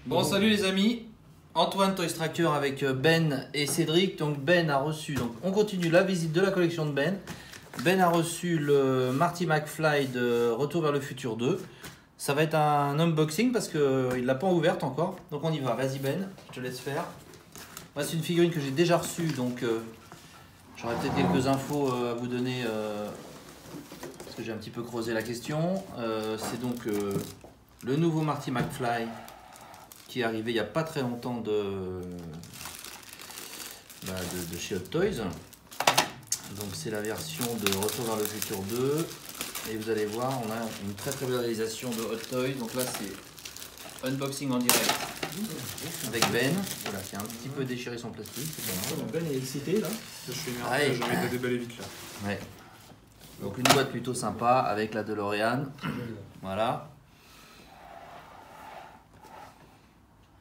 Bon, salut les amis, Antoine Toy Tracker avec Ben et Cédric. Donc Ben a reçu, donc on continue la visite de la collection de Ben. Ben a reçu le Marty McFly de Retour vers le futur 2. Ça va être un unboxing parce qu'il ne l'a pas ouverte encore. Donc on y va, vas-y Ben, je te laisse faire. Moi c'est une figurine que j'ai déjà reçue, donc j'aurai peut-être quelques infos à vous donner parce que j'ai un petit peu creusé la question. C'est donc le nouveau Marty McFly qui est arrivé il n'y a pas très longtemps de chez Hot Toys. Donc c'est la version de Retour vers le futur 2. Et vous allez voir, on a une très très belle réalisation de Hot Toys. Donc là c'est unboxing en direct avec Ben, voilà, qui a un petit peu déchiré son plastique. Ben est excité là. Je suis énervé, j'ai envie de déballer vite là. Ouais. Donc une boîte plutôt sympa avec la DeLorean. Voilà.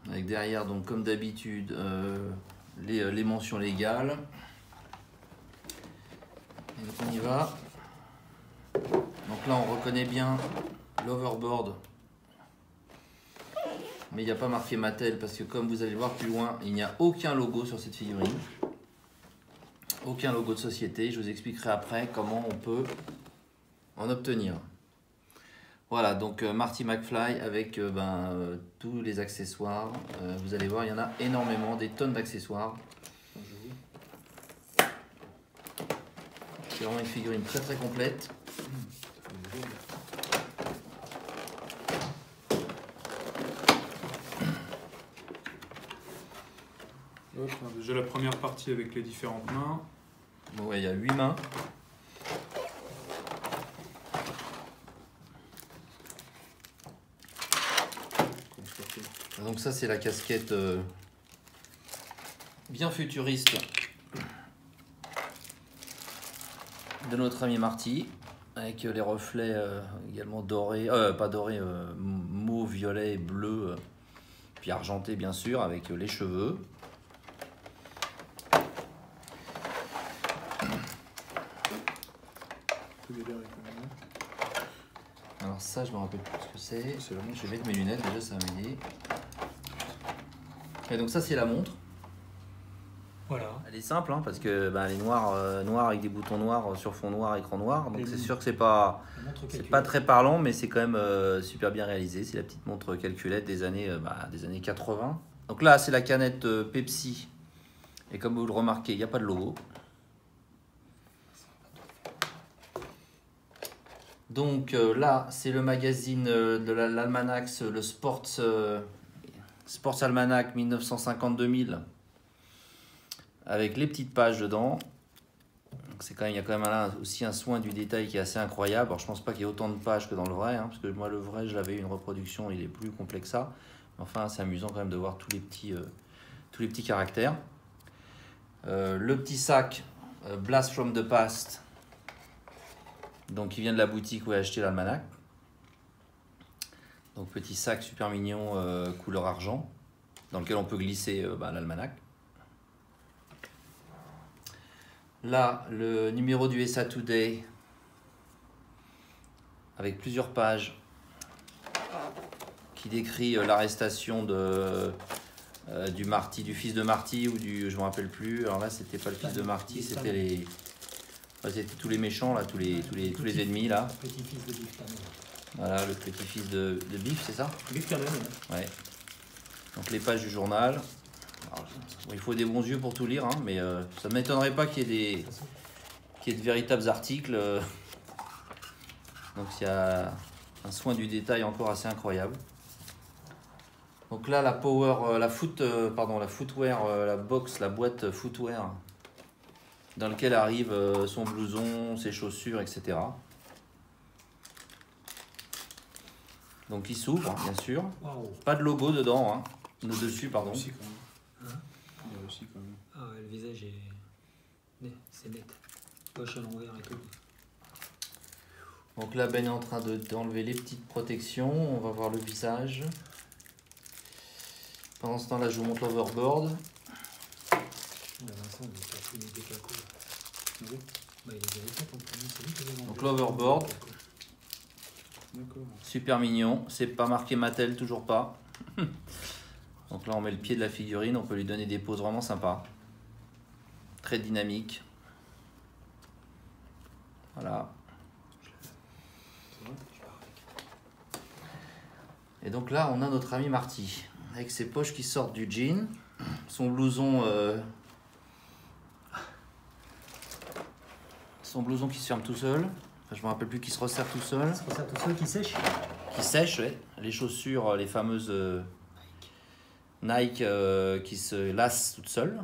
Avec derrière, donc comme d'habitude, les mentions légales. Et donc on y va. Donc là on reconnaît bien l'overboard. Mais il n'y a pas marqué Mattel parce que comme vous allez le voir plus loin, il n'y a aucun logo sur cette figurine. Aucun logo de société. Je vous expliquerai après comment on peut en obtenir. Voilà, donc Marty McFly avec tous les accessoires. Vous allez voir, il y en a énormément, des tonnes d'accessoires. C'est vraiment une figurine très très complète. Hop, déjà la première partie avec les différentes mains. Bon, ouais, il y a 8 mains. Donc ça c'est la casquette bien futuriste de notre ami Marty, avec les reflets également dorés, pas dorés, mauve, violet, bleu, puis argenté bien sûr, avec les cheveux. Alors ça je me rappelle plus ce que c'est. Je vais mettre mes lunettes déjà, ça va m'aider. Et donc ça c'est la montre. Voilà. Elle est simple hein, parce que elle est noire avec des boutons noirs sur fond noir, écran noir. Donc c'est sûr que c'est pas très parlant, mais c'est quand même super bien réalisé. C'est la petite montre calculette des années 80. Donc là c'est la canette Pepsi. Et comme vous le remarquez, il n'y a pas de logo. Donc là c'est le magazine de l'Almanac, le Sports Almanac 1950-2000. Avec les petites pages dedans. Il y a quand même là aussi un soin du détail qui est assez incroyable. Alors je pense pas qu'il y ait autant de pages que dans le vrai, hein, parce que moi le vrai je l'avais une reproduction, il est plus complet que ça. Mais enfin c'est amusant quand même de voir tous les petits caractères. Le petit sac Blast from the Past, donc qui vient de la boutique où j'ai acheté l'almanach. Donc petit sac super mignon couleur argent, dans lequel on peut glisser l'almanach. Là, le numéro du USA Today avec plusieurs pages qui décrit l'arrestation du Marty, du fils de Marty ou du, je me rappelle plus. Alors là, c'était pas le fils de Marty, c'était tous les méchants là, tous les ennemis là. Le petit-fils de Biff Tannen. Voilà, le petit-fils de Biff, c'est ça? Biff Tannen. Ouais. Donc les pages du journal. Alors, il faut des bons yeux pour tout lire, hein, mais ça ne m'étonnerait pas qu'il y ait de véritables articles. Donc il y a un soin du détail encore assez incroyable. Donc là la footwear, la box, la boîte footwear, dans lequel arrive son blouson, ses chaussures, etc. Donc il s'ouvre, bien sûr. Wow. Pas de logo dedans, hein. Dessus, pardon. Aussi, quand même. Il y a aussi, quand même. Ah ouais, le visage c'est net. Poche à l'envers et tout. Donc là, Ben est en train d'enlever les petites protections. On va voir le visage. Pendant ce temps-là, je vous montre l'overboard. Donc l'overboard. Super mignon. C'est pas marqué Mattel, toujours pas. Donc là, on met le pied de la figurine, on peut lui donner des poses vraiment sympas. Très dynamique. Voilà. Et donc là, on a notre ami Marty, avec ses poches qui sortent du jean, son blouson qui se ferme tout seul. Enfin, je me rappelle plus, qui se resserre tout seul. C'est pour ça tout seul qui sèche. Qui sèche, ouais. Les chaussures, les fameuses Nike qui se lassent toutes seules.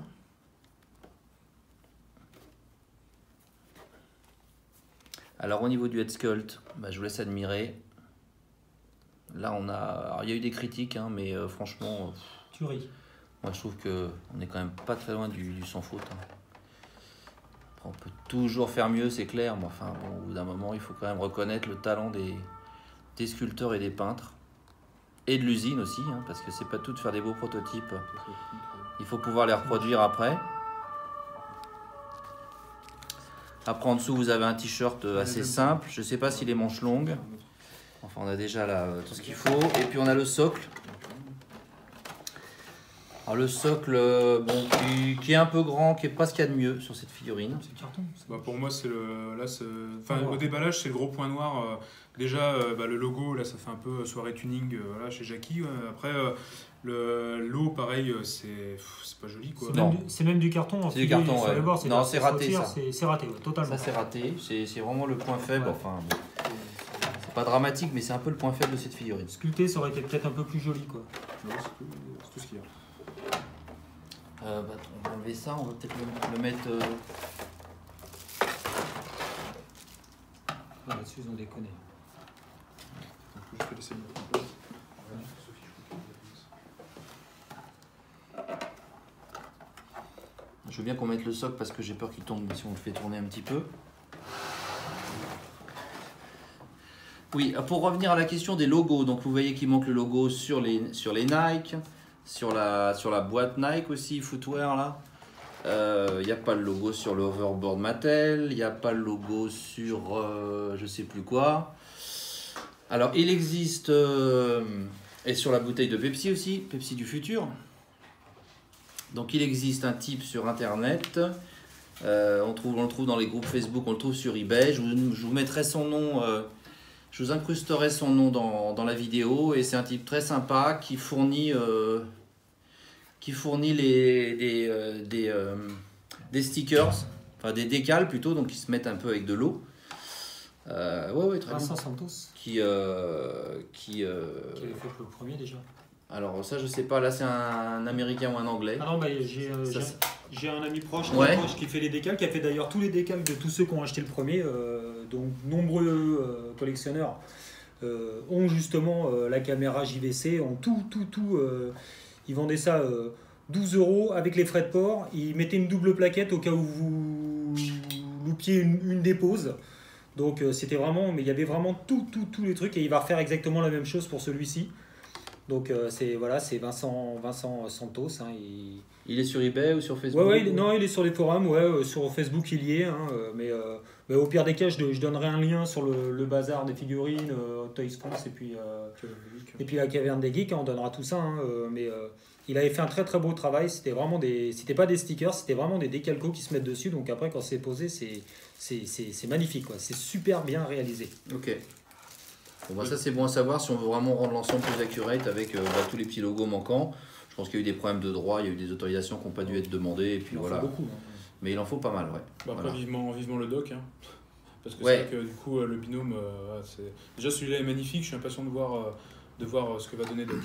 Alors au niveau du head sculpt, bah, je vous laisse admirer. Là, on a. Alors, il y a eu des critiques, hein, mais franchement, Tu ris. moi je trouve qu'on est quand même pas très loin du sans faute. Hein. Après, on peut toujours faire mieux, c'est clair, mais enfin, bon, au bout d'un moment, il faut quand même reconnaître le talent des sculpteurs et des peintres. Et de l'usine aussi, hein, parce que c'est pas tout de faire des beaux prototypes. Il faut pouvoir les reproduire après. Après, en dessous, vous avez un t-shirt assez simple. Je sais pas s'il est manches longues. Enfin, on a déjà là tout ce qu'il faut. Et puis, on a le socle. Alors, le socle, bon, qui est un peu grand, qui est pas ce qu'il y a de mieux sur cette figurine. C'est carton. Bah, pour moi, c'est le. Là, enfin, au déballage, c'est le gros point noir. Déjà, bah, le logo, là, ça fait un peu soirée tuning voilà, chez Jackie. Après, l'eau, pareil, c'est pas joli. Quoi. C'est même du carton. C'est du carton, sur ouais. les bords, Non, c'est raté, ça. C'est raté, ouais, totalement. Ça, c'est raté. C'est vraiment le point faible. Ouais. Enfin, bon, c'est pas dramatique, mais c'est un peu le point faible de cette figurine. Sculpté, ça aurait été peut-être un peu plus joli, quoi. Non, c'est tout ce qu'il y a. Bah, on va enlever ça, on va peut-être le mettre. Là-dessus, ils ont déconné. Je vais laisser le mettre en place. Je veux bien qu'on mette le socle parce que j'ai peur qu'il tombe si on le fait tourner un petit peu. Oui, pour revenir à la question des logos, donc vous voyez qu'il manque le logo sur les Nike, sur la boîte Nike aussi, footwear là. Il n'y a pas le logo sur le hoverboard Mattel, il n'y a pas le logo sur je sais plus quoi. Alors il existe, et sur la bouteille de Pepsi aussi, Pepsi du futur. Donc il existe un type sur internet, on le trouve dans les groupes Facebook, on le trouve sur eBay, je vous mettrai son nom, je vous incrusterai son nom dans la vidéo, et c'est un type très sympa qui fournit des stickers, enfin des décals plutôt, donc qui se mettent un peu avec de l'eau. Ouais, très Vincent bien. Santos, Qui avait fait le premier déjà. Alors ça je sais pas, là c'est un américain ou un anglais. Ah non, bah, j'ai un ami proche, Ouais. qui fait les décals, qui a fait d'ailleurs tous les décals de tous ceux qui ont acheté le premier. Donc nombreux collectionneurs ont justement la caméra JVC, ont tout. Ils vendaient ça 12 € avec les frais de port. Ils mettaient une double plaquette au cas où vous loupiez une dépose. Donc c'était vraiment, mais il y avait vraiment tous les trucs, et il va refaire exactement la même chose pour celui-ci. Donc c'est Vincent Santos. Hein, Il est sur eBay ou sur Facebook? Non, il est sur les forums, sur Facebook il y est. Hein, mais au pire des cas, je donnerai un lien sur le bazar des figurines, Toys France et puis la caverne des geeks. Hein, on donnera tout ça. Hein, mais il avait fait un très très beau travail. C'était pas des stickers, c'était vraiment des décalcos qui se mettent dessus. Donc après, quand c'est posé, c'est magnifique, quoi. C'est super bien réalisé. Ok. Bon, bah ça c'est bon à savoir si on veut vraiment rendre l'ensemble plus accurate avec tous les petits logos manquants. Je pense qu'il y a eu des problèmes de droit, il y a eu des autorisations qui n'ont pas dû être demandées, et puis voilà. Beaucoup, hein. Mais il en faut pas mal, ouais. Bah, après, Voilà. vivement le doc. Hein. Parce que Ouais. c'est vrai que du coup, le binôme, déjà celui-là est magnifique, je suis impatient de voir ce que va donner Doc.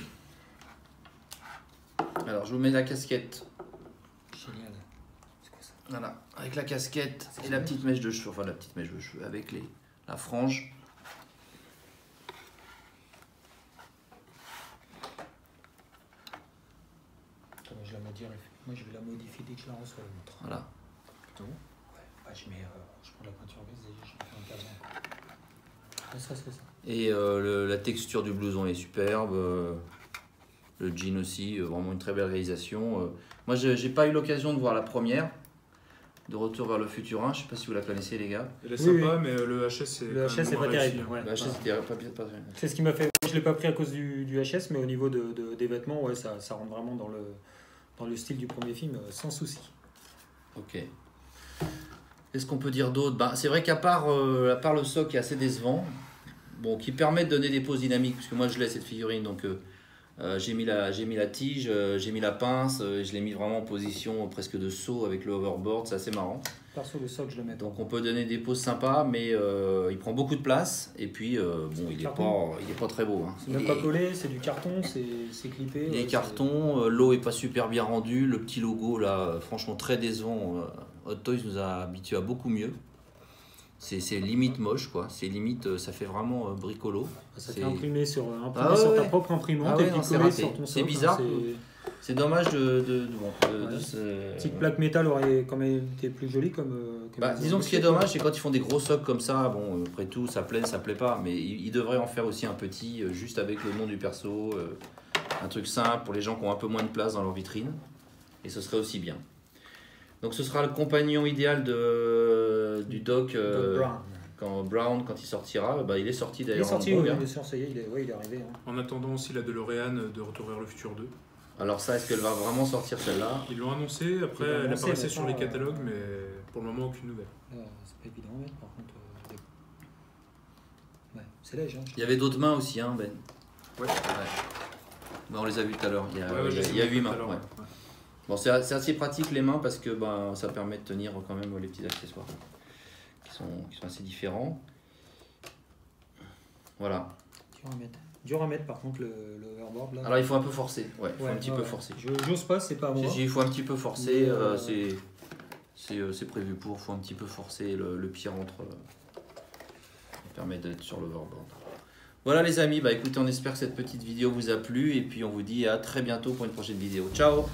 Alors je vous mets la casquette. Génial. C'est quoi ça? Voilà, avec la casquette et la petite mèche de cheveux, enfin la petite mèche de cheveux avec la frange. Attends, je la modifie. Moi, je vais la modifier dès que je la reçois, la montre. Voilà. Ouais. Bah, je prends la peinture base et je fais un cadre. Ça. Et la texture du blouson est superbe. Le jean aussi, vraiment une très belle réalisation. Moi, j'ai pas eu l'occasion de voir la première. de Retour vers le futur 1. Je sais pas si vous la connaissez les gars. Elle est Oui, sympa, mais le HS c'est. Le HS c'est pas terrible. Ouais. Le HS c'était pas terrible. C'est ce qui m'a fait. Je l'ai pas pris à cause du HS, mais au niveau des vêtements, ouais, ça rentre vraiment dans le style du premier film, sans souci. Ok. Qu'est-ce qu'on peut dire d'autre? Bah, c'est vrai qu'à part le soc qui est assez décevant, bon, qui permet de donner des poses dynamiques, parce que moi je l'ai cette figurine, donc j'ai mis la tige, j'ai mis la pince, je l'ai mis vraiment en position presque de saut avec le hoverboard, c'est assez marrant. Perso, le soc, je le mets. Donc on peut donner des poses sympas, mais il prend beaucoup de place, et puis bon, il est pas très beau. Hein. C'est même pas collé, c'est du carton, c'est clippé. Il est carton, l'eau est pas super bien rendue, le petit logo là, franchement très décevant. Hot Toys nous a habitués à beaucoup mieux. C'est limite moche quoi, c'est limite, ça fait vraiment bricolo. Ça fait imprimer sur ouais. ta propre imprimante et puis coller sur ton socle. C'est bizarre. C'est dommage de petite plaque métal aurait quand même été plus jolie comme disons que ce qui est dommage, c'est quand ils font des gros socles comme ça, bon après tout ça plaît pas, mais ils devraient en faire aussi un petit, juste avec le nom du perso, un truc simple pour les gens qui ont un peu moins de place dans leur vitrine, et ce serait aussi bien. Donc ce sera le compagnon idéal du Doc Brown quand il sortira. Bah, il est sorti d'ailleurs. Il est sorti, oui, bien sûr, ça y est, il est arrivé. Hein. En attendant aussi la DeLorean de Retour vers le futur 2. Alors ça, est-ce qu'elle va vraiment sortir celle-là? Ils l'ont annoncé, après elle apparaissait sur les catalogues, mais pour le moment aucune nouvelle. C'est pas évident à mettre par contre. Ouais, c'est léger. Hein, il y avait d'autres mains aussi, hein, Ben. Ouais. Bah, on les a vues tout à l'heure. Il y a 8 mains. Ouais. Bon, c'est assez pratique les mains parce que ça permet de tenir quand même les petits accessoires qui sont assez différents. Voilà. Dur à mettre par contre le hoverboard là. Alors il faut un peu forcer. Ouais, il faut un petit peu forcer. J'ose pas, c'est pas moi. Il faut un petit peu forcer. C'est prévu pour. Il faut un petit peu forcer le pied rentre. Ça permet d'être sur l'hoverboard. Voilà les amis, écoutez, on espère que cette petite vidéo vous a plu et puis on vous dit à très bientôt pour une prochaine vidéo. Ciao!